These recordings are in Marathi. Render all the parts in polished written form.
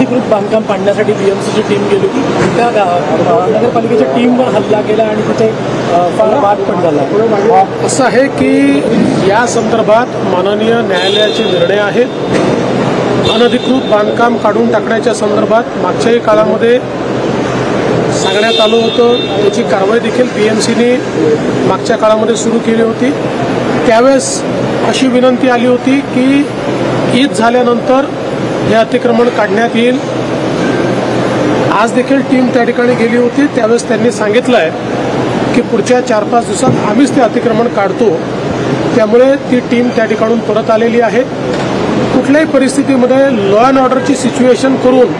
अनधिकृत बांधकाम पाडण्यासाठी बीएमसीची टीम गेली होती. त्या नगरपालिकेच्या टीमवर हल्ला केला आणि तिथे फार वाद पण झाला. असं आहे की या संदर्भात माननीय न्यायालयाचे निर्णय आहेत. अनधिकृत बांधकाम काढून टाकण्याच्या संदर्भात मागच्याही काळामध्ये सांगण्यात आलं होतं. त्याची कारवाई देखील बीएमसीने मागच्या काळामध्ये सुरू केली होती. त्यावेळेस अशी विनंती आली होती की ईद झाल्यानंतर हे अतिक्रमण काढण्यात येईल. आज देखील टीम त्या ठिकाणी गेली होती. त्यावेळेस त्यांनी सांगितलं आहे की पुढच्या 4-5 दिवसात आम्हीच ते अतिक्रमण काढतो. त्यामुळे ती टीम त्या ठिकाणून परत आलेली आहे. कुठल्याही परिस्थितीमध्ये लॉ अँड ऑर्डरची सिच्युएशन करून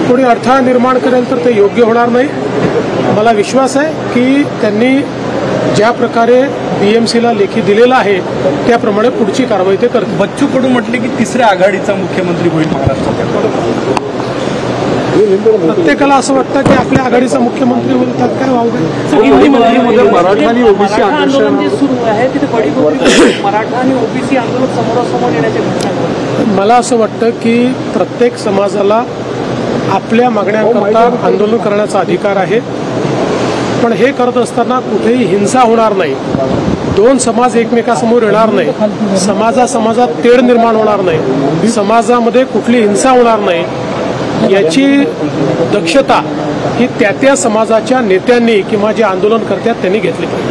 कोणी अडथळा निर्माण करेल तर ते योग्य होणार नाही. मला विश्वास आहे की त्यांनी ज्या प्रकारे बीएमसीला लेखी दिलेला आहे त्याप्रमाणे पुढची कारवाई ते करतील. बच्चू कडू म्हटले की तिसऱ्या आघाडीचा मुख्यमंत्री होईल महाराष्ट्रात. प्रत्येकाला असं वाटतं की आपल्या आघाडीचा मुख्यमंत्री होईल. त्यात काय वावगं मराठा आणि ओबीसी आंदोलन जे सुरू आहे तिथे मराठा आणि ओबीसी आंदोलन समोरासमोर येण्याचे घटना. मला असं वाटतं की प्रत्येक समाजाला आपल्या मागण्यांकरता आंदोलन करण्याचा अधिकार आहे. पण हे करत असताना कुठेही हिंसा होणार नाही. दोन समाज एकमेकासमोर येणार नाही. समाजात तेढ निर्माण होणार नाही. समाजामध्ये कुठली हिंसा होणार नाही. याची दक्षता ही त्या समाजाच्या नेत्यांनी किंवा जे आंदोलन करतात त्यांनी घेतली पाहिजे.